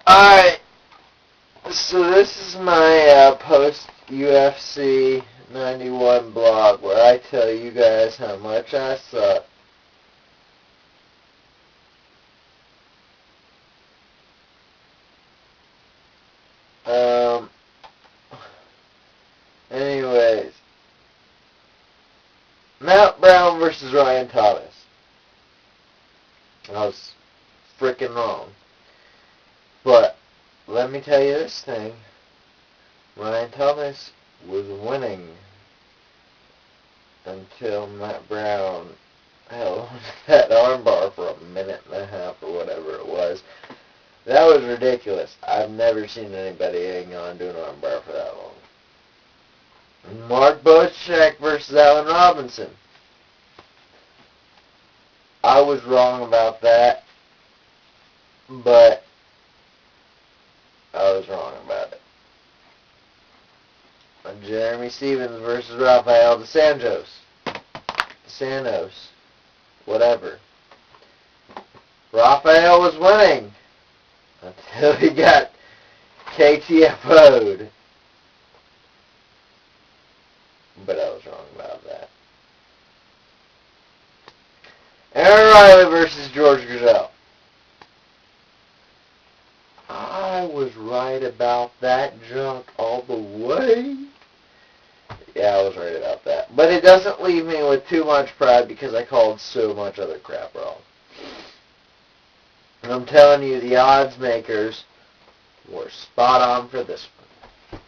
Alright, so this is my post-UFC 91 blog where I tell you guys how much I suck. Anyways, Matt Brown versus Ryan Thomas. I was freaking wrong. But let me tell you this thing. Ryan Thomas was winning until Matt Brown held on to that armbar for a minute and a half or whatever it was. That was ridiculous. I've never seen anybody hang on to an armbar for that long. Mark Boschek versus Allen Robinson. I was wrong about that, but I was wrong about it. Jeremy Stevens versus Rafael dos Santos. Whatever. Rafael was winning until he got KTFO'd. But I was wrong about that. Aaron Riley versus George Grisel. I was right about that junk all the way. Yeah, I was right about that. But it doesn't leave me with too much pride because I called so much other crap wrong. And I'm telling you, the odds makers were spot on for this one.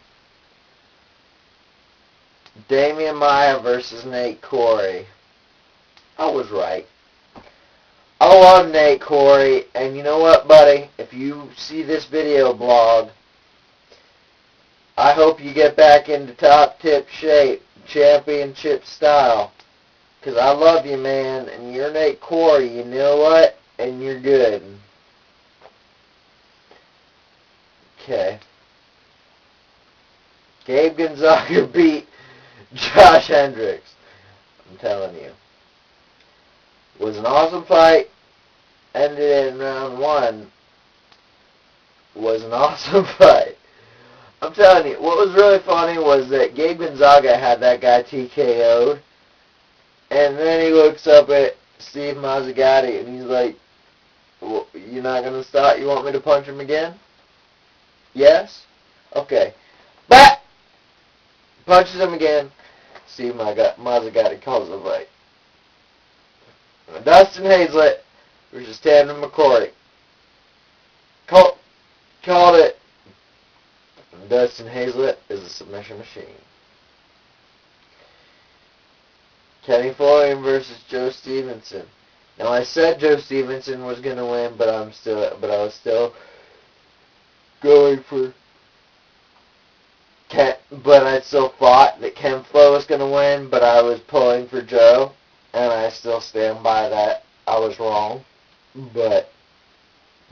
Damian Maia versus Nate Corey. I was right. I love Nate Corey, and you know what, buddy? If you see this video blog, I hope you get back into top-tip shape, championship style, because I love you, man, and you're Nate Corey, you know what? And you're good. Okay. Gabe Gonzaga beat Josh Hendricks. I'm telling you. It was an awesome fight. Ended in round 1. Was an awesome fight. I'm telling you, what was really funny was that Gabe Gonzaga had that guy TKO'd, and then he looks up at Steve Mazzagatti, and he's like, well, you're not going to stop? You want me to punch him again? Yes? Okay. But punches him again. Steve Mazzagatti calls the fight. Dustin Hazlett versus Tanner McCory. Called it. Dustin Hazlett is a submission machine. Kenny Florian versus Joe Stevenson. Now I said Joe Stevenson was going to win, but I was still going for Ken. But I still thought that Ken Flo was going to win, but I was pulling for Joe, and I still stand by that. I was wrong, but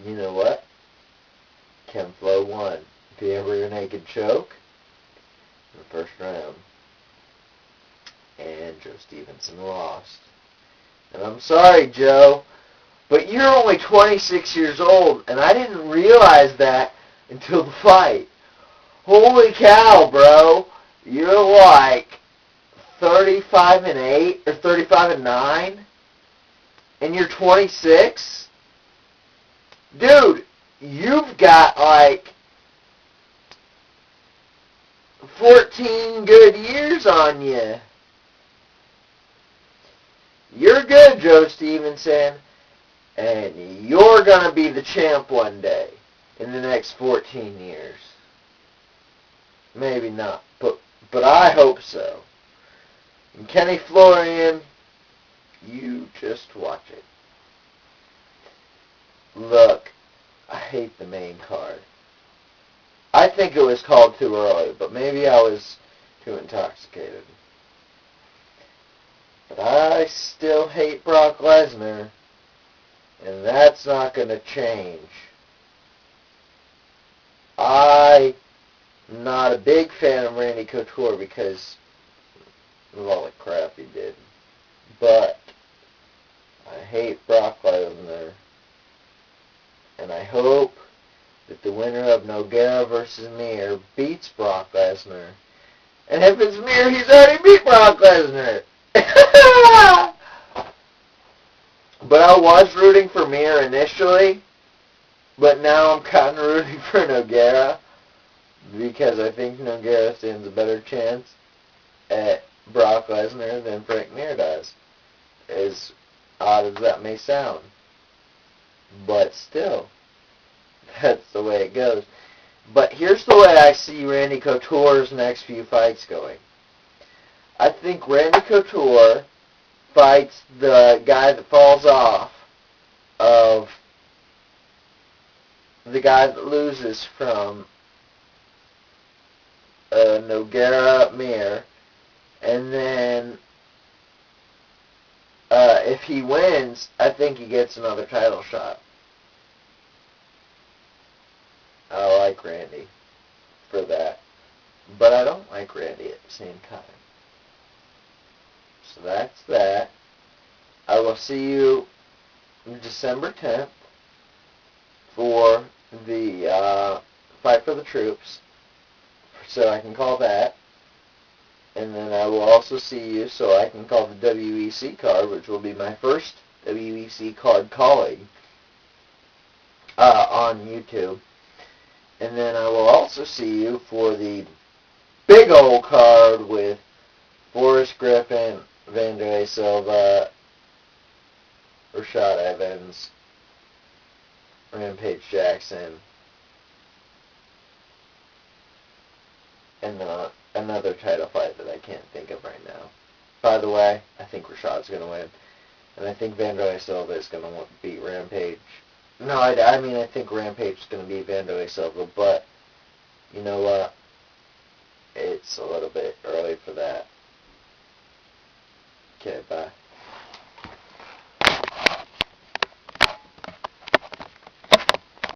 you know what? Ken Flo won. The rear naked choke in the first round. And Joe Stevenson lost. And I'm sorry, Joe, but you're only 26 years old, and I didn't realize that until the fight. Holy cow, bro. You're like 35-8 or 35-9, and you're 26? Dude, you've got like 14 good years on you. You're good, Joe Stevenson, and you're going to be the champ one day in the next 14 years. Maybe not, but I hope so. And Kenny Florian, you just watch it. Look, I hate the main card. I think it was called too early, but maybe I was too intoxicated. But I still hate Brock Lesnar, and that's not going to change. I'm not a big fan of Randy Couture because of all the crap he did. But I hate Brock Lesnar, and I hope that the winner of Nogueira versus Mir beats Brock Lesnar. And if it's Mir, he's already beat Brock Lesnar. But I was rooting for Mir initially, but now I'm kind of rooting for Nogueira because I think Nogueira stands a better chance at Brock Lesnar than Frank Mir does, as odd as that may sound. But still, that's the way it goes. But here's the way I see Randy Couture's next few fights going. I think Randy Couture fights the guy that falls off of the guy that loses from Nogueira Mir, and then if he wins, I think he gets another title shot. I like Randy for that, but I don't like Randy at the same time. So that's that. I will see you December 10th for the Fight for the Troops, so I can call that. And then I will also see you so I can call the WEC card, which will be my first WEC card calling on YouTube. And then I will also see you for the big old card with Forrest Griffin, Vanderlei Silva, Rashad Evans, Rampage Jackson, and then another title fight that I can't think of right now. By the way, I think Rashad's going to win. And I think Vanderlei Silva is going to beat Rampage. No, I mean, I think Rampage is going to beat Vanderlei Silva, but you know what? It's a little bit early for that.